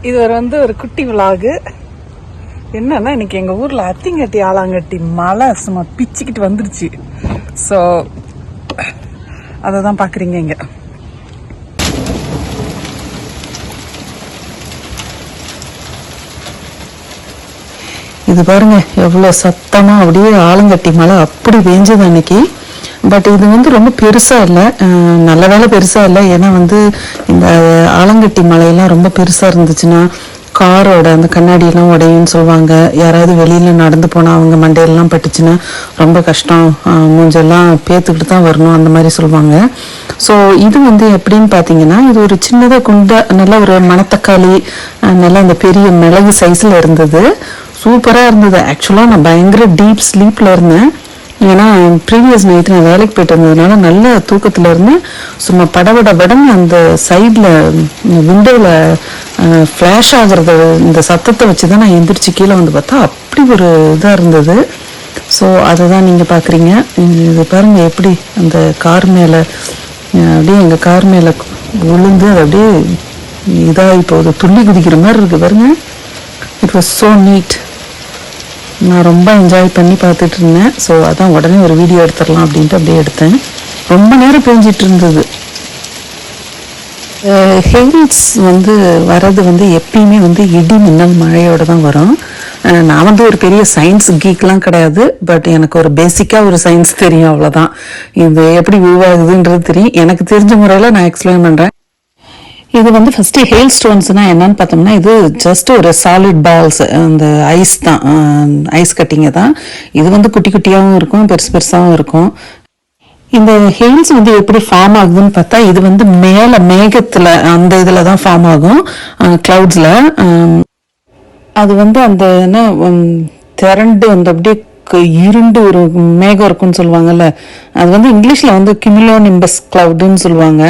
இது ஒரு குட்டி விலாகு. என்னன்னா இன்னைக்கு எங்க ஊர்ல அத்திங்கட்டி ஆலாங்கட்டி மழை சும்மா பிச்சுக்கிட்டு வந்துருச்சு. ஸோ அதை தான் பாக்குறீங்க இங்க. இது பாருங்க எவ்வளவு சத்தமா அப்படியே ஆலங்கட்டி மழை அப்படி பெஞ்சது அன்னைக்கு. பட் இது ரொம்ப பெருசா இல்லை, நல்ல வேலை பெருசா இல்லை. ஏன்னா இந்த ஆலங்கட்டி மழையெல்லாம் ரொம்ப பெருசா இருந்துச்சுன்னா காரோட அந்த கண்ணாடியெல்லாம் உடையும்னு சொல்லுவாங்க. யாராவது வெளியில நடந்து போனா அவங்க மண்டையெல்லாம் பட்டுச்சுன்னா ரொம்ப கஷ்டம், மூஞ்செல்லாம் பேத்துக்கிட்டு தான் வரணும் அந்த மாதிரி சொல்லுவாங்க. ஸோ இது எப்படின்னு பார்த்தீங்கன்னா, இது ஒரு சின்னதாக குண்டா நல்லா ஒரு மணத்தக்காளி நல்லா அந்த பெரிய மிளகு சைஸில் இருந்தது. சூப்பராக இருந்தது. ஆக்சுவலாக நான் பயங்கர டீப் ஸ்லீப்பில் இருந்தேன். ஏன்னா ப்ரீவியஸ் நைட் நான் வேலைக்கு போயிட்டு இருந்ததுனால நல்ல தூக்கத்தில் இருந்தேன். சும்மா படபடன்னு அந்த சைடில் விண்டோவில் ஃப்ளாஷ் ஆகுறத இந்த சத்தத்தை வச்சு தான் நான் எந்திரிச்சு கீழே பார்த்தா அப்படி ஒரு இதாக இருந்தது. ஸோ அதை தான் நீங்கள் பார்க்குறீங்க. இது பாருங்கள் எப்படி அந்த கார் மேலே அப்படியே எங்கள் கார் மேலே விழுந்து அது அப்படியே இதாகி போகுது, துள்ளி குதிக்கிற மாதிரி இருக்குது பாருங்கள். It was so neat. நான் ரொம்ப என்ஜாய் பண்ணி பார்த்துட்டு இருந்தேன். ஸோ அதான் உடனே ஒரு வீடியோ எடுத்துடலாம் அப்படின்ட்டு அப்படியே எடுத்தேன். ரொம்ப நேரம் பெஞ்சிட்டு இருந்தது. ஹெயில்ஸ் வர்றது எப்பயுமே இடி மின்னல் மழையோட தான் வரும். நான் ஒரு பெரிய சயின்ஸ் கீக்லாம் கிடையாது. பட் எனக்கு ஒரு பேசிக்காக ஒரு சயின்ஸ் தெரியும், அவ்வளோதான். இது எப்படி உருவாகுதுன்றது தெரியும். எனக்கு தெரிஞ்ச முறையில் நான் எக்ஸ்பிளைன் பண்ணுறேன். இது ஃபர்ஸ்ட் ஹெயில் ஸ்டோன்ஸ்னா என்னன்னு பார்த்தோம்னா, இது ஜஸ்ட் ஒரு சாலிட் பால்ஸ், அந்த ஐஸ் தான், ஐஸ் கட்டிங்க தான். இது குட்டி குட்டியாகவும் இருக்கும், பெருசு பெருசாகவும் இருக்கும். இந்த ஹெயில்ஸ் எப்படி ஃபார்ம் ஆகுதுன்னு பார்த்தா, இது மேல மேகத்துல அந்த இதுல தான் ஃபார்ம் ஆகும், கிளவுட்ஸ்ல. அது அந்த என்ன திரண்டு அப்படியே இருண்டு ஒரு மேகம் இருக்குன்னு சொல்லுவாங்கல்ல, அது இங்கிலீஷ்ல கிமிலோனிம்பஸ் கிளவுடுன்னு சொல்லுவாங்க.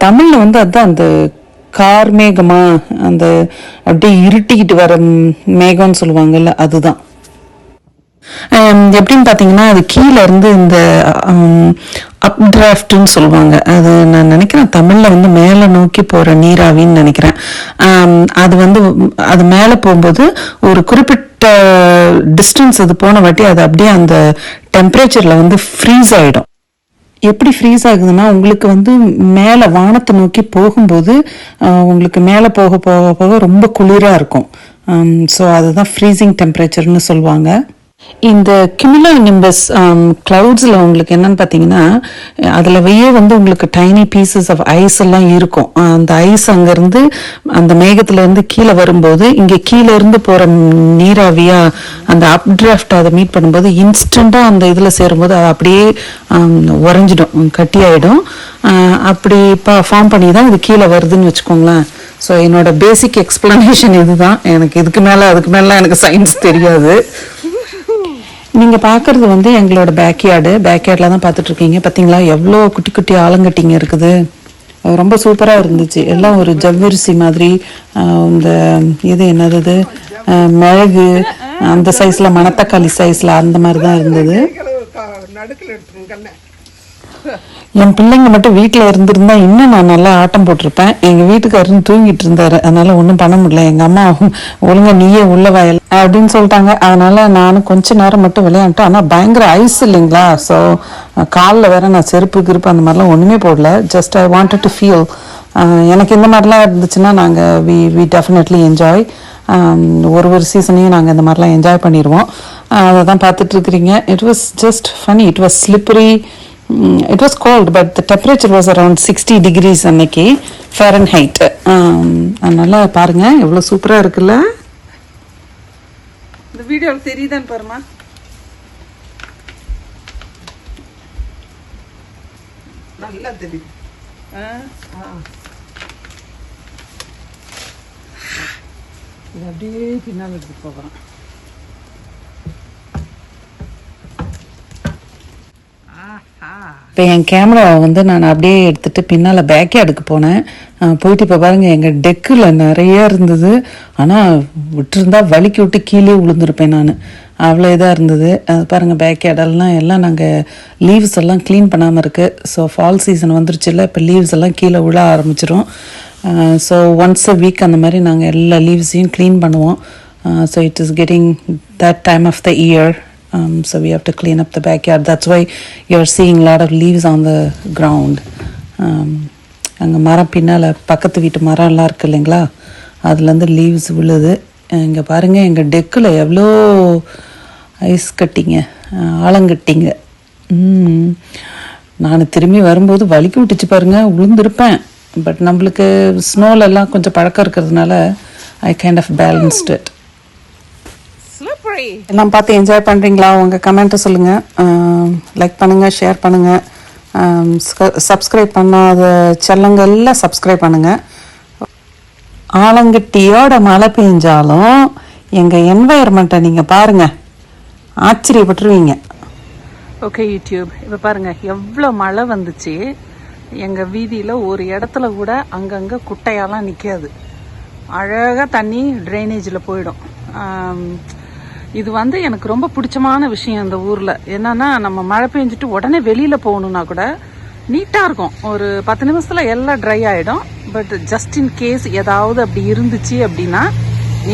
தமிழ்ல அதுதான் அந்த கார் மேகமா, அந்த அப்படியே இருட்டிக்கிட்டு வர மேகம்னு சொல்லுவாங்கல்ல, அதுதான். எப்படின்னு பார்த்தீங்கன்னா, அது கீழே இருந்து இந்த அப் டிராஃப்ட்னு சொல்லுவாங்க. அது நான் நினைக்கிறேன் தமிழ்ல மேலே நோக்கி போற நீராவின்னு நினைக்கிறேன். அது மேலே போகும்போது ஒரு குறிப்பிட்ட டிஸ்டன்ஸ் அது போன வாட்டி அது அப்படியே அந்த டெம்பரேச்சர்ல ஃப்ரீஸ் ஆயிடும். எப்படி ஃப்ரீஸ் ஆகுதுன்னா, உங்களுக்கு மேலே வானத்தை நோக்கி போகும்போது உங்களுக்கு மேலே போக போக போக ரொம்ப குளிராக இருக்கும். ஸோ அதுதான் ஃப்ரீசிங் டெம்பரேச்சர்னு சொல்லுவாங்க. இந்த கியூமுலோனிம்பஸ் கிளவுட்ஸில் உங்களுக்கு என்னன்னு பார்த்தீங்கன்னா, அதில் உங்களுக்கு டைனி பீசஸ் ஆஃப் ஐஸ் எல்லாம் இருக்கும். அந்த ஐஸ் அங்கேருந்து அந்த மேகத்திலேருந்து கீழே வரும்போது, இங்கே கீழே இருந்து போகிற நீராவியா அந்த அப் டிராஃப்ட் அதை மீட் பண்ணும்போது இன்ஸ்டண்ட்டாக அந்த இதில் சேரும்போது அது அப்படியே உறைஞ்சிடும், கட்டி ஆகிடும். அப்படி ஃபார்ம் பண்ணி தான் இது கீழே வருதுன்னு வச்சுக்கோங்களேன். ஸோ என்னோட பேசிக் எக்ஸ்பிளனேஷன் இதுதான். எனக்கு அதுக்கு மேலே எனக்கு சயின்ஸ் தெரியாது. நீங்கள் பார்க்குறது எங்களோட பேக்யார்டில் தான் பார்த்துட்ருக்கீங்க. பார்த்தீங்களா எவ்வளோ குட்டி குட்டி ஆலங்கட்டிங்க இருக்குது. ரொம்ப சூப்பராக இருந்துச்சு. எல்லாம் ஒரு ஜவ்வரிசி மாதிரி, இந்த இது என்னது மிளகு அந்த சைஸில், மணத்தக்காளி சைஸில் அந்த மாதிரி தான் இருந்தது. என் பிள்ளைங்க மட்டும் வீட்டில் இருந்திருந்தா இன்னும் நான் நல்லா ஆட்டம் போட்டிருப்பேன். எங்கள் வீட்டுக்காரரும் தூங்கிட்டு இருந்தாரு, அதனால ஒன்றும் பண்ண முடியல. எங்கள் அம்மா ஒழுங்கா நீயே உள்ள வயல் அப்படின்னு சொல்லிட்டாங்க. அதனால நானும் கொஞ்ச நேரம் மட்டும் விளையாண்டேன். ஆனால் பயங்கர ஐஸ் இல்லைங்களா, ஸோ காலில் வேற நான் செருப்பு அந்த மாதிரிலாம் ஒன்றுமே போடல. Just I wanted to feel. எனக்கு இந்த மாதிரிலாம் இருந்துச்சுன்னா நாங்கள் வி டெஃபினெட்லி என்ஜாய். ஒரு சீசனையும் நாங்கள் இந்த மாதிரிலாம் என்ஜாய் பண்ணிடுவோம். அதை தான் பார்த்துட்டு இருக்கிறீங்க. It was just funny. It was slippery. It was cold, but the temperature was around 60 degrees அன்னைக்கு Fahrenheit. அதனால பாருங்க எவ்வளவு சூப்பரா இருக்குல்ல. இந்த வீடியோல தெரியுதான்னு பாருமா. நல்லா தெரியுது. இது அப்படியே பின்னால் எடுத்து போகிறோம். Ah. இப்போ என் கேமராவை வந்து நான் அப்படியே எடுத்துகிட்டு பின்னால் பேக்யார்டுக்கு போனேன். போயிட்டு இப்போ பாருங்கள் எங்கள் டெக்கில் நிறையா இருந்தது. ஆனால் விட்டுருந்தா வலிக்கி விட்டு கீழே விழுந்திருப்பேன் நான். அவ்வளோ இதாக இருந்தது. அது பாருங்கள் பேக்யார்டெல்லாம் எல்லாம் நாங்கள் லீவ்ஸ் எல்லாம் க்ளீன் பண்ணாமல் இருக்குது. ஸோ ஃபால் சீசன் வந்துருச்சு இல்லை, இப்போ லீவ்ஸ் எல்லாம் கீழே விழ ஆரம்பிச்சிரும். ஸோ ஒன்ஸ் அ வீக் அந்த மாதிரி நாங்கள் எல்லா லீவ்ஸையும் க்ளீன் பண்ணுவோம். So it is getting that time of the year. So we have to clean up the backyard. That's why you're seeing a lot of leaves on the ground. அங்கே மரம் பின்னால் பக்கத்து வீட்டு மரம்லாம் இருக்குது இல்லைங்களா, அதுலேருந்து லீவ்ஸ் விழுது. இங்கே பாருங்கள் எங்கள் டெக்கில் எவ்வளோ ஐஸ் கட்டிங்க, ஆலங்கட்டிங்க. நான் திரும்பி வரும்போது வலிக்கு விட்டுச்சு பாருங்கள், விழுந்திருப்பேன். பட் நம்மளுக்கு ஸ்னோலெல்லாம் கொஞ்சம் பழக்கம் இருக்கிறதுனால I kind of balanced it. எல்லாம் பார்த்து என்ஜாய் பண்ணுறீங்களா? உங்கள் கமெண்ட்டை சொல்லுங்கள், லைக் பண்ணுங்கள், ஷேர் பண்ணுங்கள். சப்ஸ்கிரைப் பண்ணாத செல்லங்கள்லாம் சப்ஸ்கிரைப் பண்ணுங்கள். ஆலங்கட்டியோட மழை பெஞ்சாலும் எங்கள் என்வாயர்மெண்ட்டை நீங்கள் பாருங்கள், ஆச்சரியப்பட்டுருவீங்க. ஓகே யூடியூப், இப்போ பாருங்கள் எவ்வளோ மழை வந்துச்சு. எங்கள் வீதியில் ஒரு இடத்துல கூட அங்கங்கே குட்டையாலாம் நிற்காது. அழகாக தண்ணி ட்ரைனேஜில் போயிடும். இது வந்து எனக்கு ரொம்ப பிடிச்சமான விஷயம் இந்த ஊரில். என்னன்னா, நம்ம மழை பெஞ்சிட்டு உடனே வெளியில் போகணுன்னா கூட நீட்டாக இருக்கும். ஒரு 10 நிமிஷத்தில் எல்லாம் ட்ரை ஆகிடும். பட் ஜஸ்ட் இன் கேஸ் ஏதாவது அப்படி இருந்துச்சு அப்படின்னா,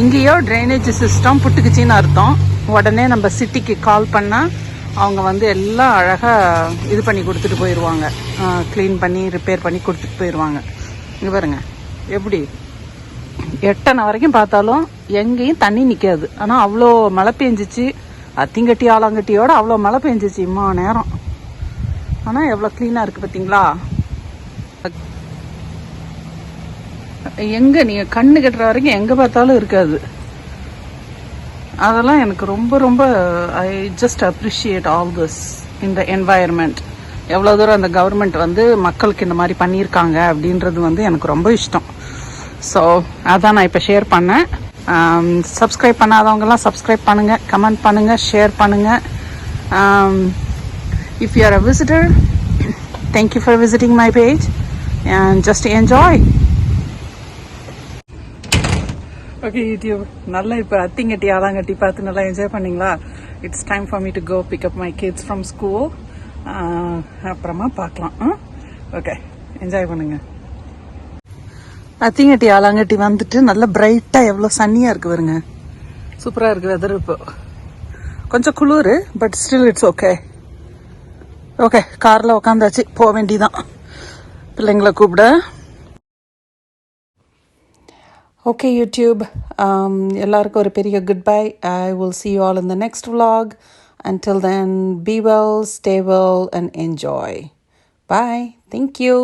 எங்கேயோ ட்ரைனேஜ் சிஸ்டம் புட்டுக்குச்சின்னு அர்த்தம். உடனே நம்ம சிட்டிக்கு கால் பண்ணால் அவங்க வந்து எல்லாம் அழகாக இது பண்ணி கொடுத்துட்டு போயிடுவாங்க. க்ளீன் பண்ணி ரிப்பேர் பண்ணி கொடுத்துட்டு போயிடுவாங்க. இங்கே பாருங்க எப்படி எட்டனை வரைக்கும் பார்த்தாலும் எங்கேயும் தண்ணி நிற்காது. ஆனால் அவ்வளோ மழை பெஞ்சிச்சு, அத்திங்கட்டி ஆலாங்கட்டியோட அவ்வளோ மழை பெஞ்சிச்சு இம்மா நேரம். ஆனால் எவ்வளோ க்ளீனாக இருக்குது பார்த்தீங்களா? எங்கே நீங்கள் கண்ணு கட்டுற வரைக்கும் எங்கே பார்த்தாலும் இருக்காது. அதெல்லாம் எனக்கு ரொம்ப ரொம்ப I just appreciate all this in the environment. எவ்வளோ தூரம் அந்த கவர்மெண்ட் வந்து மக்களுக்கு இந்த மாதிரி பண்ணியிருக்காங்க அப்படின்றது வந்து எனக்கு ரொம்ப இஷ்டம். ஸோ அதான் நான் இப்போ ஷேர் பண்ணேன். சப்ஸ்கிரைப் பண்ணாதவங்கெல்லாம் சப்ஸ்கிரைப் பண்ணுங்கள், கமெண்ட் பண்ணுங்கள், ஷேர் பண்ணுங்கள். If you are a visitor, thank you for visiting my page and just enjoy. Okay YouTube, நல்லா இப்போ அத்திங்கட்டி ஆலாங்கட்டி பார்த்து நல்லா என்ஜாய் பண்ணிங்களா? It's time for me to go pick up my kids from school. அப்புறமா பார்க்கலாம். ஓகே, என்ஜாய் பண்ணுங்கள். அத்திங்கட்டி ஆலாங்கட்டி வந்துட்டு நல்லா பிரைட்டாக எவ்வளோ சன்னியாக இருக்குது பாருங்க. சூப்பராக இருக்குது வெதர். இப்போ கொஞ்சம் குளிர், but still it's okay. Okay, காரில் உக்காந்தாச்சு, போக வேண்டிதான் பிள்ளைங்களை கூப்பிட. ஓகே யூடியூப், எல்லாருக்கும் ஒரு பெரிய good bye. I will see you all in the next vlog. Until then, be well, stay well and enjoy. Bye. Thank you.